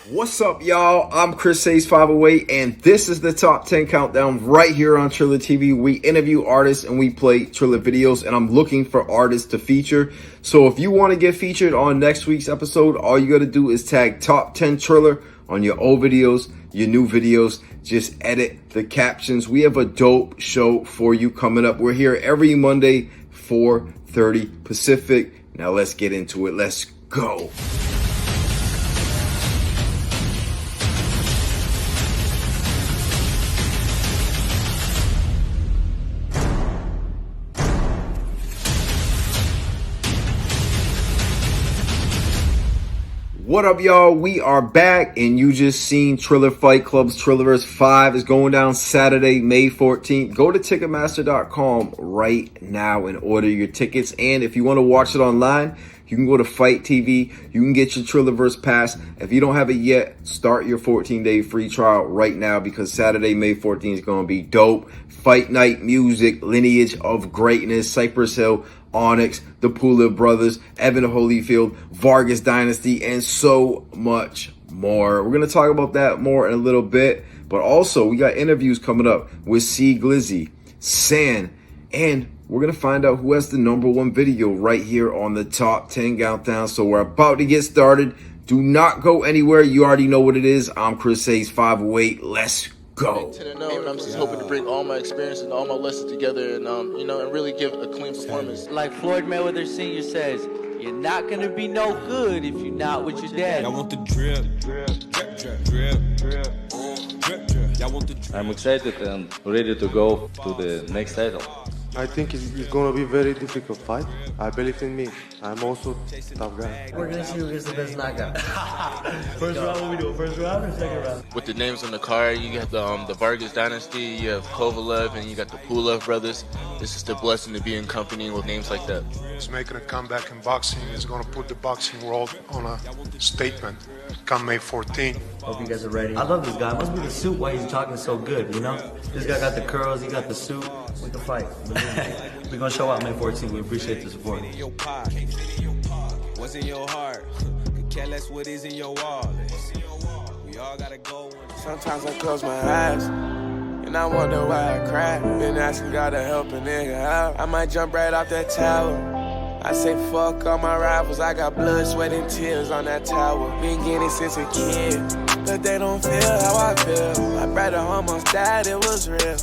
What's up, y'all? I'm Chris Hayes 508, and this is the top 10 countdown right here on Triller TV. We interview artists and we play Triller videos, and I'm looking for artists to feature. So if you want to get featured on next week's episode, all you got to do is tag top 10 Triller on your old videos, your new videos. Just edit the captions. We have a dope show for you coming up. We're here every Monday, 4:30 Pacific. Now let's get into it. Let's go. What up, y'all? We are back, and you just seen Triller Fight Club's TrillerVerz 5 is going down Saturday, May 14th. Go to Ticketmaster.com right now and order your tickets. And if you want to watch it online, you can go to Fight TV. You can get your TrillerVerz pass. If you don't have it yet, start your 14-day free trial right now, because Saturday, May 14th is going to be dope. Fight night music, Lineage of Greatness, Cypress Hill, Onyx, the Pula Brothers, Evan Holyfield, Vargas Dynasty, and so much more. We're going to talk about that more in a little bit. But also, we got interviews coming up with C GLIZZY, TSAN, and we're going to find out who has the #1 video right here on the top 10 countdown. So we're about to get started. Do not go anywhere. You already know what it is. I'm Chris Hayes 508. Let's go. To the note, and I'm just hoping to bring all my experiences and all my lessons together, and and really give a clean performance. Like Floyd Mayweather Sr. says, you're not gonna be no good if you're not with your dad. I want the drip, drip, drip, drip, drip, drip, drip. I want the drip. I'm excited and ready to go to the next title. I think it's going to be a very difficult fight. I believe in me. I'm also a tough guy. We're going to see who gets the best knockout. First round, what we do? First round or second round? With the names on the card, you got the Vargas Dynasty, you have Kovalev, and you got the Pula Brothers. It's just a blessing to be in company with names like that. He's making a comeback in boxing. He's going to put the boxing world on a statement come May 14th. Hope you guys are ready. I love this guy. It must be the suit why he's talking so good, you know? This guy got the curls, he got the suit. We can fight. We're going to show out May 14th. We appreciate the support. What's in your heart? Could care less what is in your wallet. We all gotta go. Sometimes I close my eyes and I wonder why I cry. Been asking God to help a nigga out. I might jump right off that tower. I say fuck all my rivals. I got blood, sweat, and tears on that tower. Been getting it since a kid, but they don't feel how I feel. My brother almost died, it was real.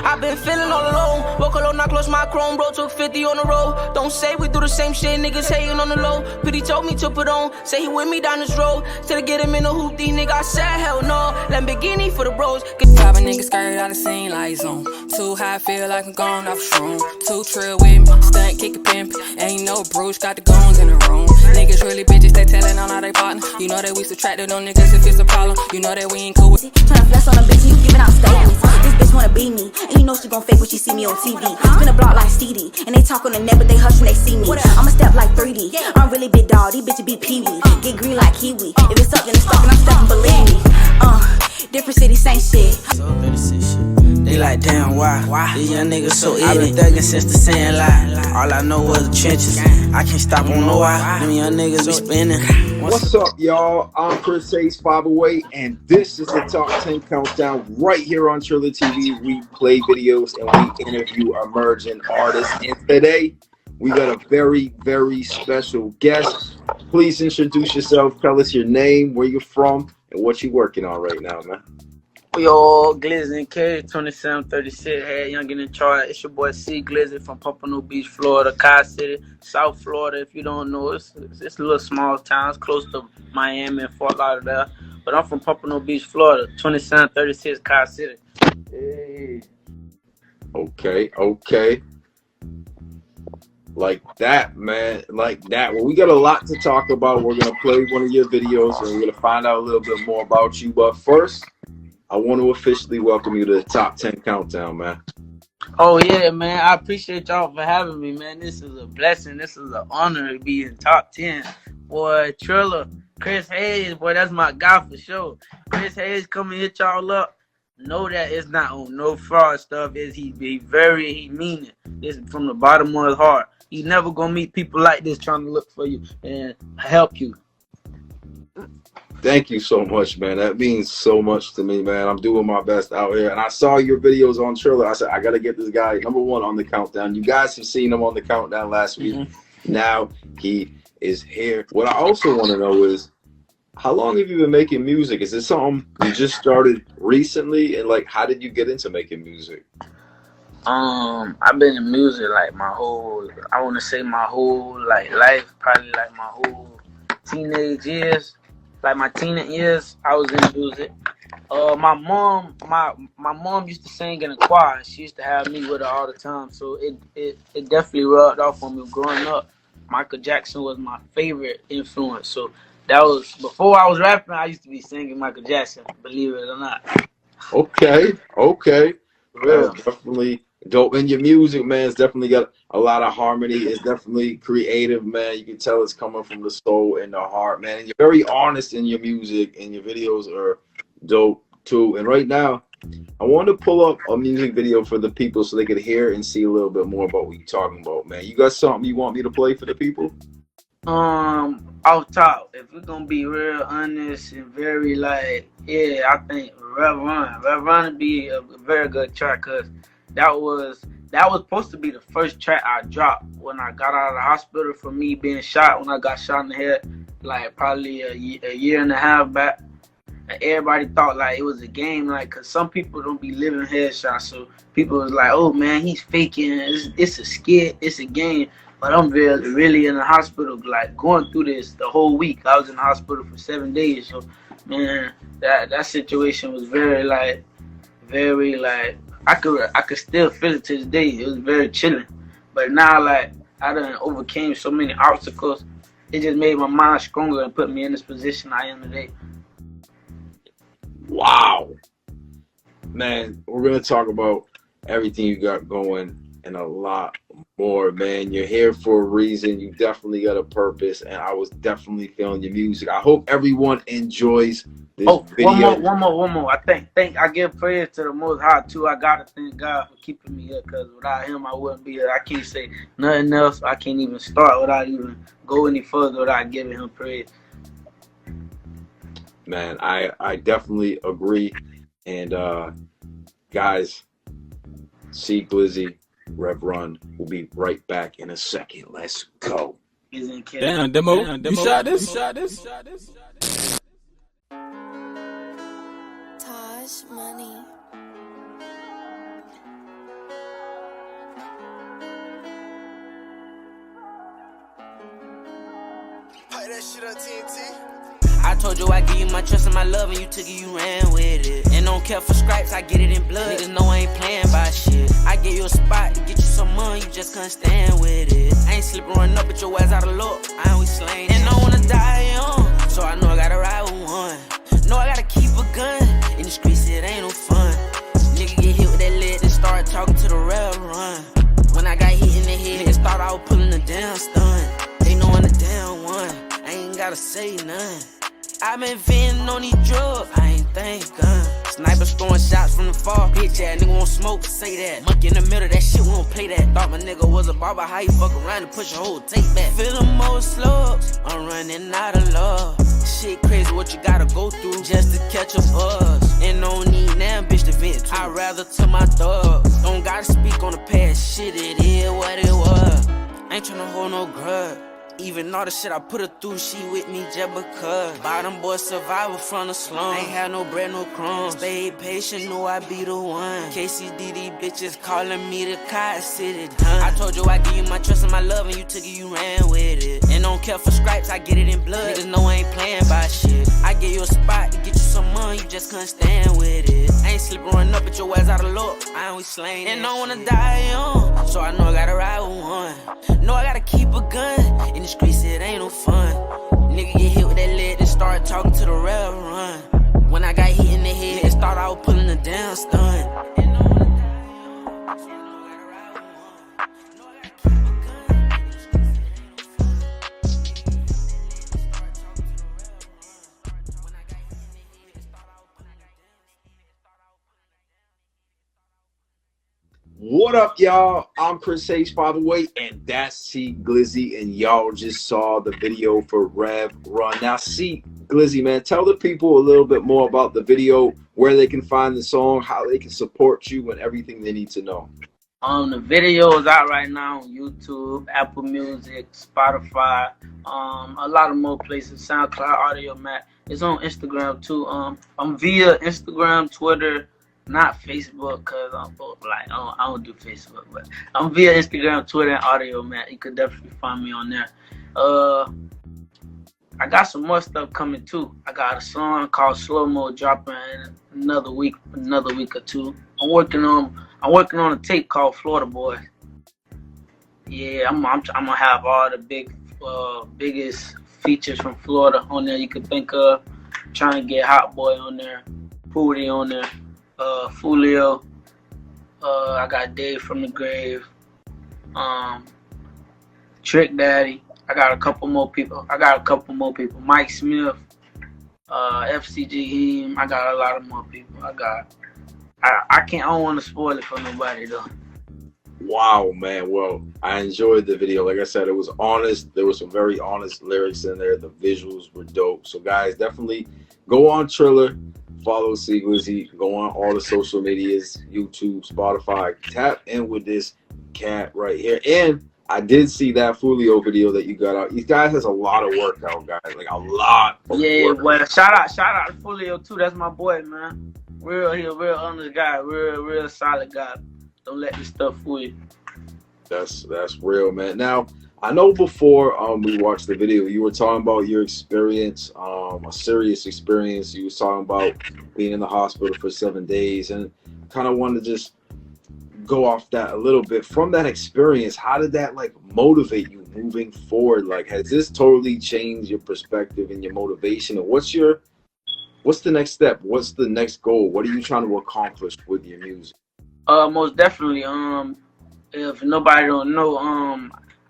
I've been feeling all alone. Woke alone, I closed my chrome, bro. Took 50 on the road. Don't say we do the same shit, niggas hating on the low. But he told me to put on. Say he with me down this road. Till I get him in a hoopty, nigga. I said hell no. Lamborghini for the bros. Pop a nigga skirt out the scene like Zoom. Too high, feel like I'm gone off shroom. Too trill with me, stunt, kick a pimp. Ain't no Bruce, got the goons in the room. Niggas really bitches, they telling on all they partner. You know that we subtracted on niggas if it's a problem. You know that we ain't cool with. Tryna flex on a bitch, you giving out statements. This bitch wanna be me, and you know she gon' fake when she see me on TV. Spin a block like CD, and they talk on the net, but they hush when they see me. I'ma step like 3D, I'm really big dog, these bitches be peewee. Get green like kiwi, if it's up then it's stuck and I'm stepping, believe me. Different city, same shit. They like, damn, why? These young niggas so ill. I been thuggin' since the sand lie. All I know was the trenches. I can't stop on no why. Them young niggas be spinning. What's up, y'all? I'm Chris Hayes 508, and this is the top 10 countdown right here on Triller TV. We play videos and we interview emerging artists. And today, we got a very, very special guest. Please introduce yourself. Tell us your name, where you're from, and what you're working on right now, man. Yo, Glizzy and K, 2736, head young in the chart. It's your boy C GLIZZY from Pompano Beach, Florida, Car City, South Florida. If you don't know, it's a little small town. It's close to Miami and Fort Lauderdale. But I'm from Pompano Beach, Florida, 2736, Car City. Hey. Okay. Like that, man. Like that. Well, we got a lot to talk about. We're going to play one of your videos, and we're going to find out a little bit more about you. But first, I want to officially welcome you to the top 10 countdown, man. Oh, yeah, man. I appreciate y'all for having me, man. This is a blessing. This is an honor to be in top 10. Boy, Triller, Chris Hayes, boy, that's my guy for sure. Chris Hayes coming hit y'all up. Know that it's not on no fraud stuff. He mean it. It's from the bottom of his heart. You never gonna meet people like this trying to look for you and help you. Thank you so much, man. That means so much to me, man. I'm doing my best out here. And I saw your videos on Triller. I said, I got to get this guy #1 on the countdown. You guys have seen him on the countdown last week. Now he is here. What I also want to know is, how long have you been making music? Is this something you just started recently? And like, how did you get into making music? I've been in music like my whole life, probably like my whole teenage years. Like my teenage years, I was in music. My mom used to sing in a choir. She used to have me with her all the time. So it definitely rubbed off on me growing up. Michael Jackson was my favorite influence. So that was before I was rapping. I used to be singing Michael Jackson, believe it or not. Okay. That's definitely dope. And your music, man, it's definitely got a lot of harmony. It's definitely creative, man. You can tell it's coming from the soul and the heart, man. And you're very honest in your music, and your videos are dope too. And right now, I want to pull up a music video for the people so they could hear and see a little bit more about what you're talking about, man. You got something you want me to play for the people? Off top, if we're gonna be real honest and very I think Rev Run would be a very good track, cause that was supposed to be the first track I dropped when I got out of the hospital for me being shot. When I got shot in the head, like probably a year and a half back. And everybody thought like it was a game, like, cause some people don't be living headshots, so people was like, "Oh man, he's faking. It's a skit. It's a game." But I'm really in the hospital, like going through this the whole week. I was in the hospital for 7 days, so man, that situation was very I could still feel it to this day. It was very chilling. But now, like, I done overcame so many obstacles. It just made my mind stronger and put me in this position I am today. Wow. Man, we're going to talk about everything you got going and a lot more, man. You're here for a reason. You definitely got a purpose, and I was definitely feeling your music. I hope everyone enjoys this video. One more. I give praise to the Most High too. I gotta thank God for keeping me here, because without him I wouldn't be here. I can't say nothing else. I can't even start without even go any further without giving him praise. Man, I definitely agree. And guys, C GLIZZY, Rev Run. We'll be right back in a second. Let's go. Damn, Demo. You shot this? Taj Money. Pipe that shit on TNT. I told you I give you my trust and my love, and you took it, you ran with it. And don't care for stripes, I get it in blood. Niggas know I ain't playing by shit. I get you a spot to get you some money, you just couldn't stand with it. I ain't slipping, running up at your ass out of luck. I ain't we slain. And I wanna die young, so I know I gotta ride with one. Know I gotta keep a gun. In the streets, it ain't no fun. Nigga get hit with that lead, then start talking to the rail run. When I got hit in the head, niggas thought I was pulling a damn stunt. They know I'm the damn one. I ain't gotta say nothing. I been venting on these drugs, I ain't think gun. Snipers throwing shots from the far. Bitch ass nigga won't smoke, say that. Monkey in the middle, that shit won't play that. Thought my nigga was a barber, how you fuck around and push a whole tape back. Feeling more slugs, I'm running out of love. Shit crazy what you gotta go through just to catch a buzz. And don't need an bitch to vent to. I'd rather to my thugs. Don't gotta speak on the past, shit it is what it was. Ain't tryna hold no grudge. Even all the shit I put her through, she with me just because. Bottom boy survivor from the slum. Ain't had no bread, no crumbs. Stayed patient, knew I be the one. KCDD bitches calling me the Cotton City done. I told you I give you my trust and my love, and you took it, you ran with it. And don't care for stripes, I get it in blood. Niggas know I ain't playing by shit. I get you a spot to get you some money, you just couldn't stand with it. I ain't slipping, running up at your ass out of luck. I ain't we slain. And I wanna die young, so I know I gotta ride with one. Know I gotta keep a gun. In the streets, it ain't no fun. Nigga get hit with that lead, then start talking to the rail run. When I got hit in the head, niggas thought I was pulling a damn stunt. What What up, y'all? I'm Chris H, by the way, and that's C GLIZZY, and y'all just saw the video for Rev Run. Now, C GLIZZY, man, tell the people a little bit more about the video, where they can find the song, how they can support you, and everything they need to know. The video is out right now on YouTube, Apple Music, Spotify, a lot of more places, SoundCloud, Audio Mac. It's on Instagram too. I'm via Instagram, Twitter, not Facebook, cause I don't do Facebook, but I'm via Instagram, Twitter, and Audio Mac. You could definitely find me on there. I got some more stuff coming too. I got a song called Slow Mo dropping in another week or two. I'm working on a tape called Florida Boy. Yeah, I'm gonna have all the biggest features from Florida on there you could think of. Trying to get Hot Boy on there, Pooty on there, Fulio. I got Dave from the Grave, Trick Daddy. I got a couple more people. Mike Smith, FCG Heem. I got a lot of more people. I don't want to spoil it for nobody though. Wow, man. Well, I enjoyed the video. Like I said, it was honest. There were some very honest lyrics in there. The visuals were dope. So, guys, definitely go on Triller, follow C GLIZZY, go on all the social medias, YouTube, Spotify. Tap in with this cat right here. And I did see that Fulio video that you got out. These guys has a lot of work out, guys. Like a lot of work. Well, shout out to Fulio too. That's my boy, man. He a real honest guy, real solid guy. Don't let this stuff fool you. That's real, man. Now, I know before we watched the video, you were talking about your experience, a serious experience. You was talking about being in the hospital for 7 days, and kind of wanted to just go off that a little bit. From that experience, how did that like motivate you moving forward? Like, has this totally changed your perspective and your motivation? And what's the next step? What's the next goal? What are you trying to accomplish with your music? Most definitely. If nobody don't know,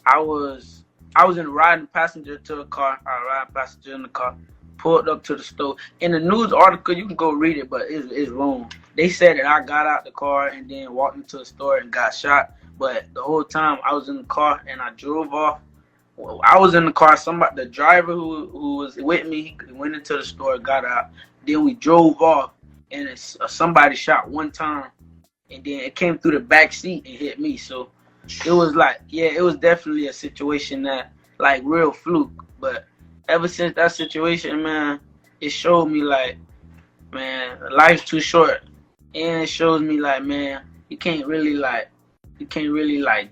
I was in riding passenger to a car. Riding passenger in the car, pulled up to the store. In the news article, you can go read it, but it's wrong. They said that I got out the car and then walked into the store and got shot. But the whole time I was in the car and I drove off. Well, I was in the car. The driver who was with me, he went into the store, got out. Then we drove off, and somebody shot one time. And then it came through the back seat and hit me. So it was like, yeah, it was definitely a situation that like real fluke. But ever since that situation, man, it showed me like, man, life's too short. And it shows me like, man, you can't really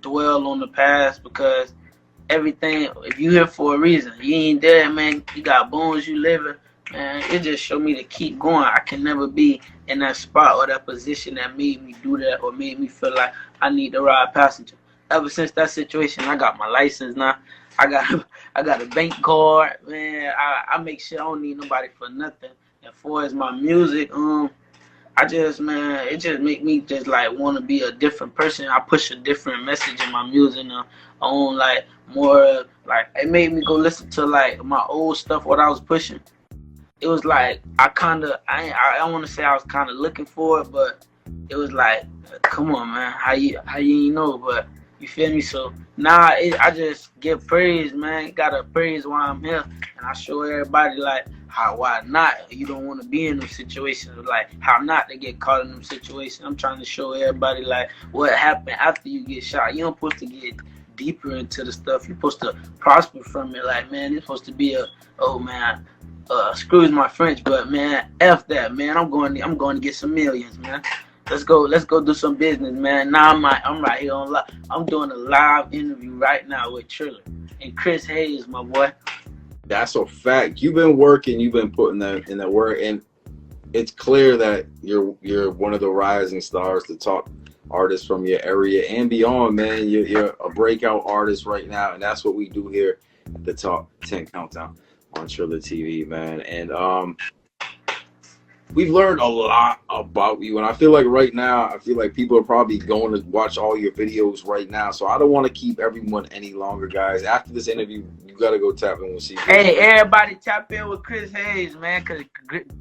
dwell on the past, because everything, if you here for a reason, you ain't dead, man. You got bones, you living. Man, it just showed me to keep going. I can never be in that spot or that position that made me do that or made me feel like I need to ride passenger. Ever since that situation, I got my license now. I got a bank card, man. I make sure I don't need nobody for nothing. As far as my music, it just make me just like want to be a different person. I push a different message in my music now. On like more like it made me go listen to like my old stuff, what I was pushing. It was like I don't want to say I was kind of looking for it, but it was like, come on, man, how you know? But you feel me? So now I just give praise, man. Gotta praise why I'm here, and I show everybody like why not. You don't want to be in them situations, like how not to get caught in them situations. I'm trying to show everybody like what happened after you get shot. You don't supposed to get deeper into the stuff. You're supposed to prosper from it. Like, man, it's supposed to be excuse my French, but man, F that, man. I'm going to get some millions, man. Let's go do some business, man. Now I'm right here on live. I'm doing a live interview right now with Triller and Chris Hayes, my boy. That's a fact. You've been working. You've been putting in that work, and it's clear that you're one of the rising stars, the top artists from your area and beyond, man. You're a breakout artist right now, and that's what we do here at the Top 10 Countdown on Triller TV, man. And we've learned a lot about you, and I feel like right now, people are probably going to watch all your videos right now, so I don't want to keep everyone any longer, guys. After this interview, you got to go tap in with C. Hey, everybody tap in with Chris Hayes, man, because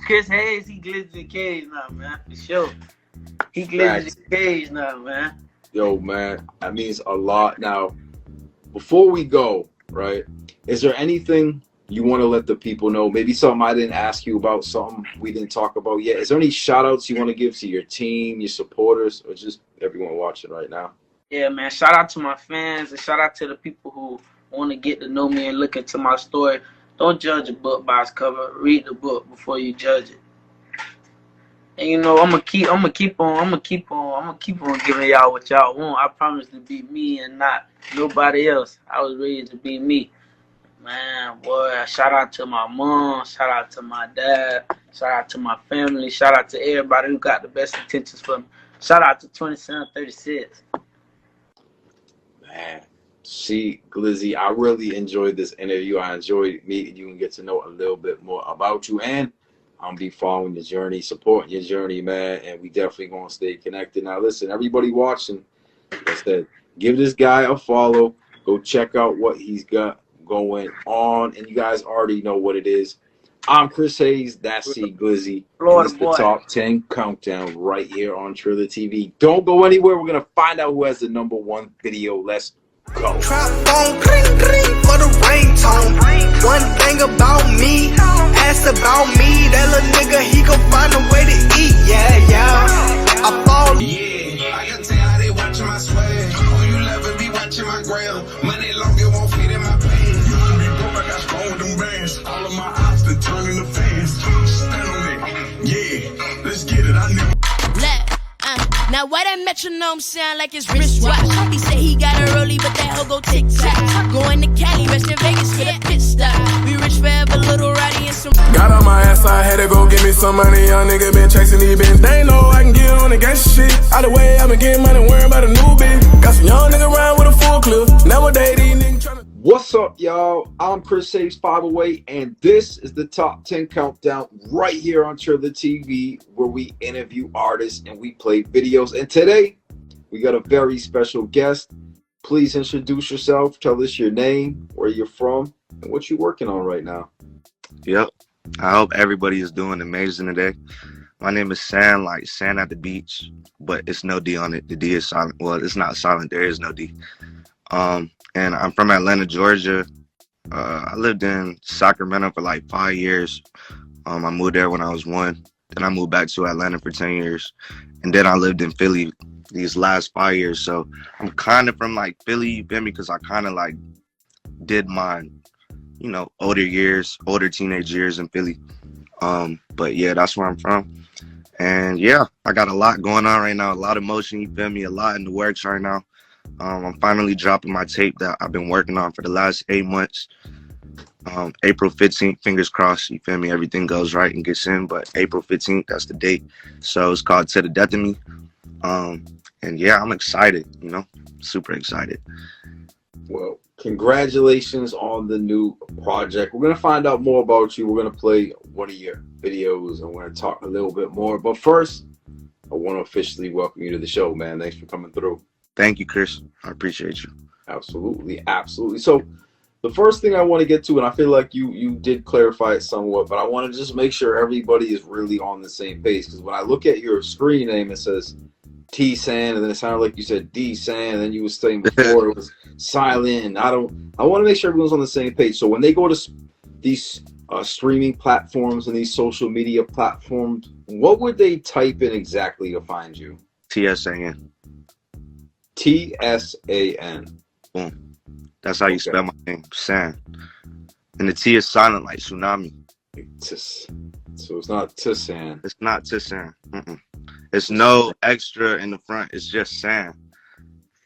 Chris Hayes, he glizzy the cage now, man, for sure. He glizzy the cage now, man. Yo, man, that means a lot. Now, before we go, right, is there anything you want to let the people know? Maybe something I didn't ask you about, something we didn't talk about yet. Is there any shout outs you want to give to your team, your supporters, or just everyone watching right now? Yeah, man. Shout out to my fans and shout out to the people who want to get to know me and look into my story. Don't judge a book by its cover. Read the book before you judge it. And you know, I'm gonna keep on giving y'all what y'all want. I promise to be me and not nobody else. I was raised to be me. Man, boy, shout out to my mom, shout out to my dad, shout out to my family, shout out to everybody who got the best intentions for me. Shout out to 2736. Man, C GLIZZY, I really enjoyed this interview. I enjoyed meeting you and get to know a little bit more about you. And I'm be following your journey, supporting your journey, man. And we definitely gonna stay connected. Now, listen, everybody watching, like I said, give this guy a follow. Go check out what he's got going on. And you guys already know what it is. I'm Chris Hayes. That's C GLIZZY. It's the top 10 countdown right here on Triller TV. Don't go anywhere. We're gonna find out who has the #1 video. Let's go. Trap phone, ring, ring for the ringtone. One thing about me, ask about me. That little nigga, he gon' find a way to eat. Yeah, yeah. I fall. Yeah, I can tell how they watching my swag. Oh, you love and be watching my gram. Money long, it won't fit in my pants. Used to be broke, I got strong with them bands. All of my ops, they turning the fans. Stand on it. Yeah, let's get it. I never. Now why that metronome sound like it's wristwatch? He say he got it early, but that hoe go tick-tock. Going to Cali, rest in Vegas for the pit stop. We rich forever, little Roddy and some. Got on my ass, I had to go get me some money. Young nigga been chasing these bitches. They know I can get on the gangsta shit. Out the way, I been getting money, worrying about a new bitch. Got some young nigga around with a full clip. Nowadays, these niggas tryna. What's up, y'all? I'm Chris Hayes 508, and this is the top 10 countdown right here on Triller TV, where we interview artists and we play videos. And today, we got a very special guest. Please introduce yourself. Tell us your name, where you're from, and what you're working on right now. Yep. I hope everybody is doing amazing today. My name is TSAN, like sand at the beach, but it's no D on it. The D is silent. Well, it's not silent. There is no D. And I'm from Atlanta, Georgia. I lived in Sacramento for like 5 years. I moved there when I was 1. Then I moved back to Atlanta for 10 years. And then I lived in Philly these last 5 years. So I'm kind of from like Philly, you feel me? Because I kind of like did my, you know, older teenage years in Philly. But yeah, that's where I'm from. And yeah, I got a lot going on right now. A lot of motion, you feel me? A lot in the works right now. I'm finally dropping my tape that I've been working on for the last 8 months. April 15th, fingers crossed, you feel me? Everything goes right and gets in, but April 15th, that's the date. So it's called To the Death of Me. And yeah, I'm excited, you know, super excited. Well, congratulations on the new project. We're going to find out more about you. We're going to play one of your videos and we're going to talk a little bit more. But first, I want to officially welcome you to the show, man. Thanks for coming through. Thank you, Chris. I appreciate you. Absolutely, absolutely. So the first thing I want to get to, and I feel like you did clarify it somewhat, but I want to just make sure everybody is really on the same page. Because when I look at your screen name, it says TSAN, and then it sounded like you said DSAN, and then you were saying before it was silent. And I want to make sure everyone's on the same page. So when they go to these streaming platforms and these social media platforms, what would they type in exactly to find you? TSAN. TSAN. Boom. That's how you spell my name, San. And the T is silent like tsunami. So it's not TSAN. It's not TSAN. It's no extra in the front. It's just San.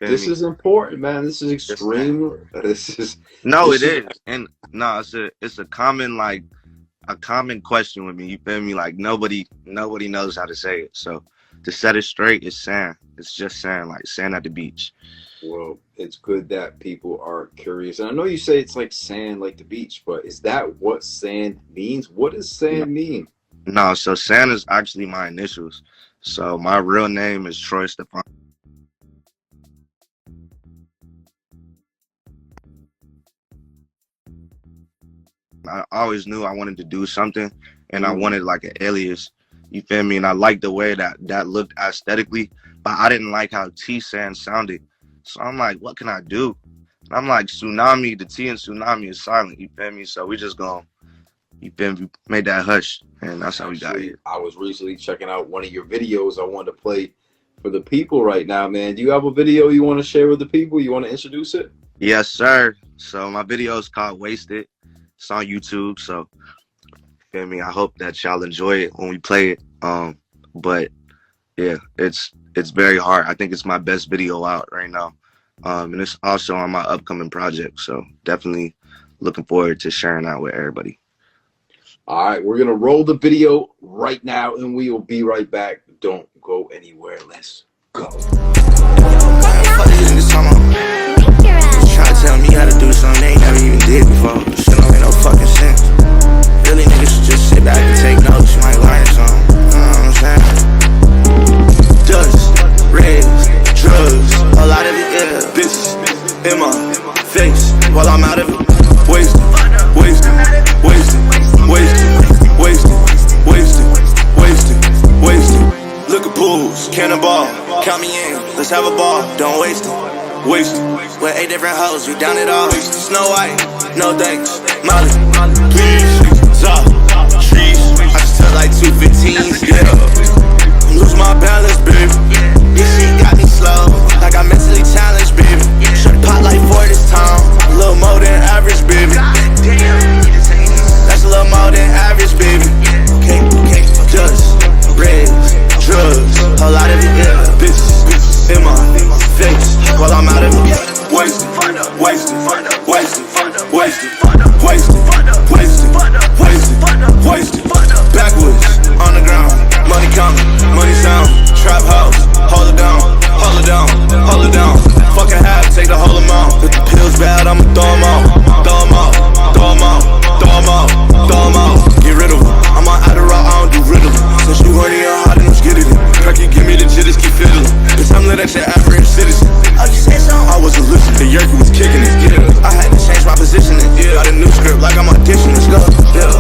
This is important, man. This is extreme. This is it is. And no, it's a common question with me. You feel me? Like nobody knows how to say it. So to set it straight, it's San. It's just sand, like sand at the beach. Well, it's good that people are curious. And I know you say it's like sand, like the beach, but is that what sand means? What does sand mean? No, so sand is actually my initials. So my real name is Troy Stefan. I always knew I wanted to do something, and I wanted like an alias. You feel me? And I liked the way that looked aesthetically, but I didn't like how TSAN sounded. So I'm like, what can I do? And I'm like, Tsunami, the T in Tsunami is silent, you feel me? So we just gonna, you feel me, made that hush, and that's how we got here. I was recently checking out one of your videos I wanted to play for the people right now, man. Do you have a video you want to share with the people? You want to introduce it? Yes, sir. So my video is called Wasted. It's on YouTube, so feel me, I hope that y'all enjoy it when we play it. But yeah, it's very hard. I think it's my best video out right now. And it's also on my upcoming project, so definitely looking forward to sharing that with everybody. All right, we're gonna roll the video right now, and we will be right back. Don't go anywhere. Let's go. Fuck these niggas talking about. Trying to tell me how to do something they ain't never even did before. Shit don't make no fucking sense. Really, niggas should just sit back and take notes. You might learn something. You know what I'm saying? Dust, reds, drugs, a lot of it, yeah. Bitches in my face while I'm out of it. Wasted, wasted, wasted, wasted, wasted, wasted, wasted, wasted. Look at pools, cannonball, count me in, let's have a ball, don't waste it. Wasted, with 8 different hoes, we down it all. Snow White, no thanks, Molly, please, Zah, trees. I just took like 215s, yeah. Lose my balance, baby. This shit got me slow, like I'm mentally challenged, baby. Should've pop like 4 this time, a little more than average, baby. That's a little more than average, baby. Okay, dust, reds, drugs, a lot of it, yeah. Bitches in my face while I'm out of it. Wasted, wasted, wasted, wasted, wasted, wasted, wasted, wasted. Backwoods, on the ground, money coming, money sound, trap house, hold it down, hold it down, hold it down. Fuck a half, take the whole amount. If the pills bad, I'ma throw them out, throw them out, throw them out, throw them out, throw them out. Get rid of them, I'm on Adderall, I don't do Ritalin. Since you horny, I'm hot and I'm skidded it. Cracky, give me the jitters, keep fiddling. Bitch, I'm lit at your average citizen. Oh, you said so? I wasn't listening, the yerky was kicking it, yeah. I had to change my positioning, yeah. Got a new script like I'm auditioning, yeah.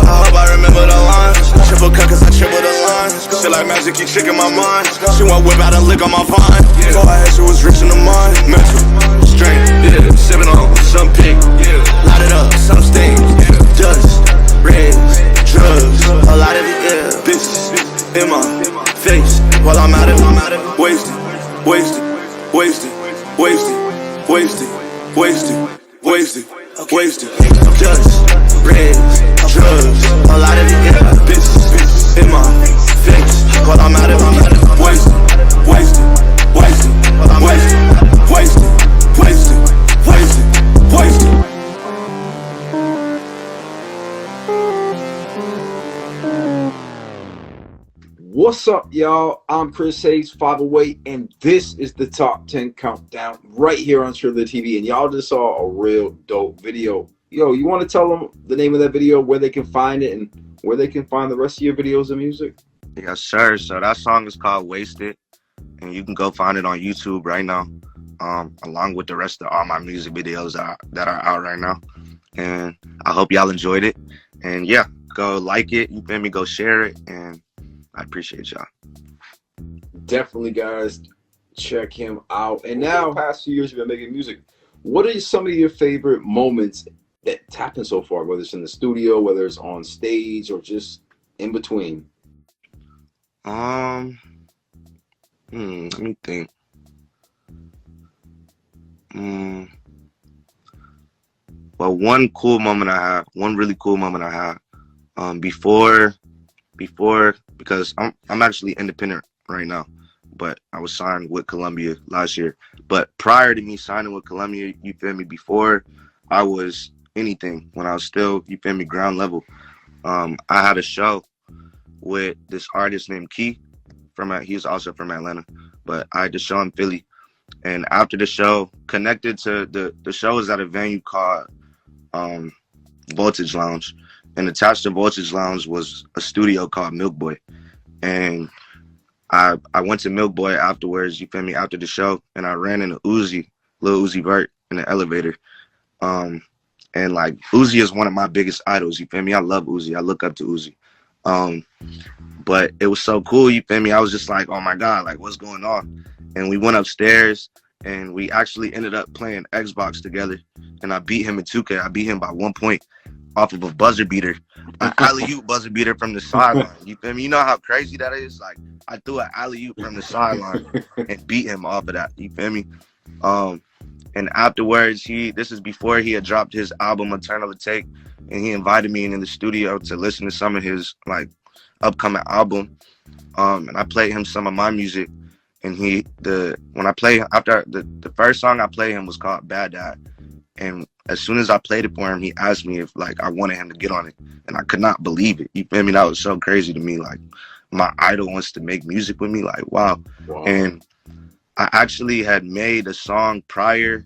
I hope I remember the lines. Triple cut cause I triple the lines. Shit like magic, keep tricking my mind. She won't whip out a lick on my vine. Before I had she was rich in the mind. Mental, strength, yeah. Sipping on some pink, yeah. Light it up, some stings, yeah. Dust, reds, drugs, a lot of it, yeah. Bitches in my face while I'm out of it. Wasted, wasted, wasted, wasted, wasted, wasted, wasted, wasted. Dust, reds, drugs, a lot of it, yeah. Bitches in my face while I'm out of it. Wasted, wasted, wasted, wasted, wasted, wasted, wasted, wasted. What's up, y'all? I'm Chris Hayes, 508, and this is the Top 10 Countdown right here on Triller TV. And y'all just saw a real dope video. Yo, you want to tell them the name of that video, where they can find it, and where they can find the rest of your videos and music? Yes, sir. So that song is called Wasted, and you can go find it on YouTube right now, along with the rest of all my music videos that are out right now. And I hope y'all enjoyed it. And yeah, go like it, you feel me, go share it, and I appreciate y'all. Definitely, guys, check him out. And now, past few years you've been making music. What are some of your favorite moments that's happened so far, whether it's in the studio, whether it's on stage, or just in between? Let me think. Well, one really cool moment I had, before, because I'm actually independent right now, but I was signed with Columbia last year. But prior to me signing with Columbia, you feel me, before I was anything, when I was still, you feel me, ground level, I had a show with this artist named Key he's also from Atlanta, but I had the show in Philly. And after the show, connected to the show is at a venue called Voltage Lounge. And attached to Voltage Lounge was a studio called Milk Boy. And I went to Milk Boy afterwards, you feel me, after the show, and I ran into Lil Uzi Vert in the elevator. And like, Uzi is one of my biggest idols, you feel me? I love Uzi. I look up to Uzi. But it was so cool, you feel me? I was just like, oh my God, like what's going on? And we went upstairs and we actually ended up playing Xbox together. And I beat him in 2K. I beat him by 1 point off of a buzzer beater, an alley-oop buzzer beater from the sideline. You feel me? You know how crazy that is? Like I threw an alley-oop from the sideline and beat him off of that. You feel me? And afterwards, this is before he had dropped his album Eternal Take, and he invited me in the studio to listen to some of his like upcoming album. And I played him some of my music, and the first song I played him was called Bad Dad. And as soon as I played it for him, he asked me if like I wanted him to get on it, and I could not believe it. You feel me? That was so crazy to me. Like my idol wants to make music with me. Like wow. And I actually had made a song prior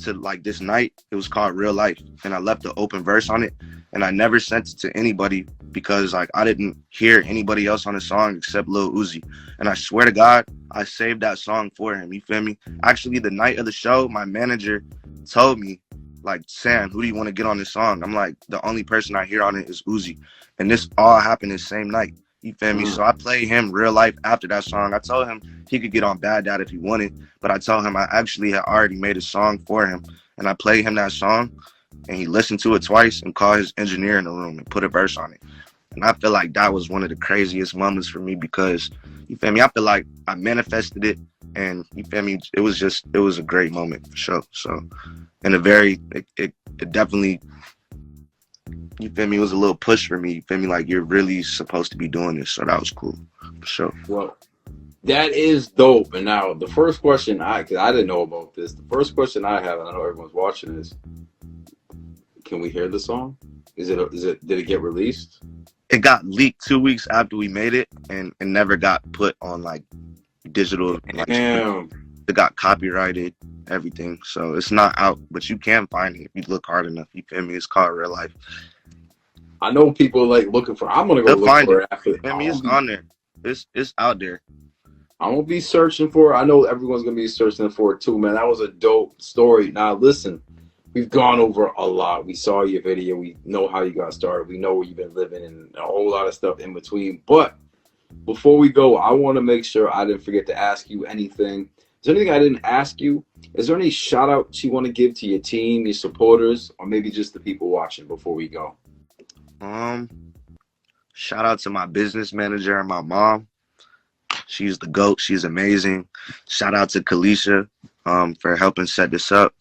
to like this night. It was called Real Life, and I left the open verse on it, and I never sent it to anybody because like I didn't hear anybody else on the song except Lil Uzi. And I swear to God, I saved that song for him. You feel me? Actually, the night of the show, my manager told me, like, Sam, who do you want to get on this song? I'm like, the only person I hear on it is Uzi. And this all happened the same night. You feel me? So I played him Real Life after that song. I told him he could get on Bad Dad if he wanted, but I told him I actually had already made a song for him. And I played him that song, and he listened to it twice and called his engineer in the room and put a verse on it. And I feel like that was one of the craziest moments for me because, you feel me, I feel like I manifested it, and you feel me, it was a great moment for sure. So, and it definitely, you feel me, it was a little push for me. You feel me, like you're really supposed to be doing this. So that was cool for sure. Well, that is dope. And now the first question because I didn't know about this. The first question I have, and I know everyone's watching, is, can we hear the song? Did it get released? It got leaked 2 weeks after we made it, and never got put on like digital. Like, damn. It got copyrighted, everything. So it's not out, but you can find it if you look hard enough. You feel me? It's called Real Life. I know people like looking for. I'm gonna go look for it after. I mean, it's on there. It's out there. I'm gonna be searching for it. I know everyone's gonna be searching for it too, man. That was a dope story. Now listen, we've gone over a lot. We saw your video. We know how you got started. We know where you've been living and a whole lot of stuff in between. But before we go, I want to make sure I didn't forget to ask you anything. Is there anything I didn't ask you? Is there any shout outs you want to give to your team, your supporters, or maybe just the people watching before we go? Shout out to my business manager and my mom. She's the GOAT. She's amazing. Shout out to Kalisha for helping set this up.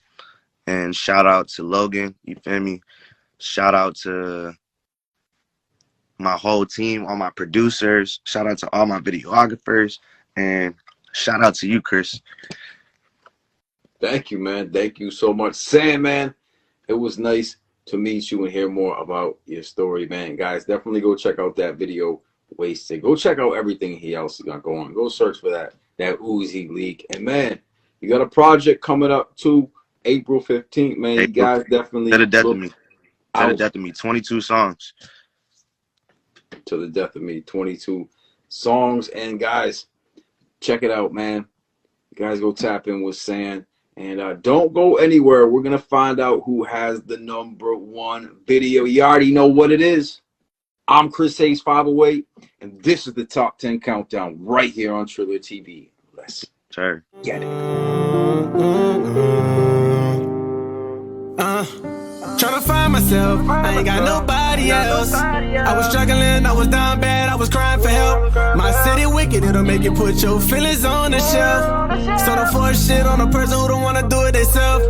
And shout out to Logan, you feel me? Shout out to my whole team, all my producers. Shout out to all my videographers. And shout out to you, Chris. Thank you, man. Thank you so much. Sam, man, it was nice to meet you and hear more about your story, man. Guys, definitely go check out that video, Wasted. Go check out everything he else got going. Go search for that Uzi leak. And, man, you got a project coming up, too. April 15th, man. You guys definitely To the Death of Me. To the Death of Me. 22 songs. To the Death of Me. 22 songs. And guys, check it out, man. You guys go tap in with San. And don't go anywhere. We're going to find out who has the #1 video. You already know what it is. I'm Chris Hayes 508. And this is the Top 10 Countdown right here on Triller TV. Let's get it. Tryna find myself, I ain't got nobody else. I was struggling, I was down bad, I was crying for help. My city wicked, it'll make you put your feelings on the shelf. So don't force shit on a person who don't wanna do it themselves.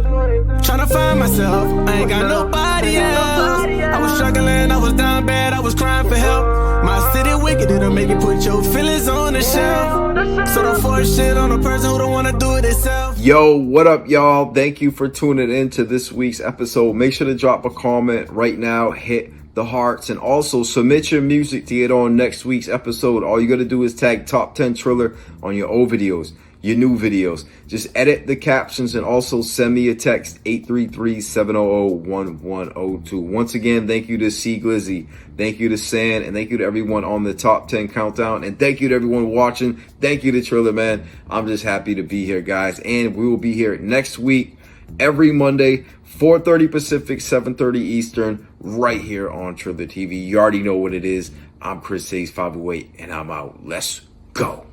Tryna find myself, I ain't got nobody else. I was struggling, I was down bad, I was crying for help. My city wicked, it'll make you put your feelings on the shelf. So don't force shit on a person who don't wanna do it themselves. Yo, what up, y'all? Thank you for tuning in to this week's episode. Make sure to drop a comment right now, hit the hearts, and also submit your music to get on next week's episode. All you gotta do is tag Top 10 Triller on your old videos, your new videos. Just edit the captions and also send me a text, 833-700-1102. Once again, thank you to C GLIZZY, thank you to San, and thank you to everyone on the Top 10 Countdown, and thank you to everyone watching. Thank you to Triller, man. I'm just happy to be here, guys, and we will be here next week, every Monday, 4:30 Pacific, 7:30 Eastern, right here on Triller TV. You already know what it is. I'm Chris Hayes, 508, and I'm out. Let's go.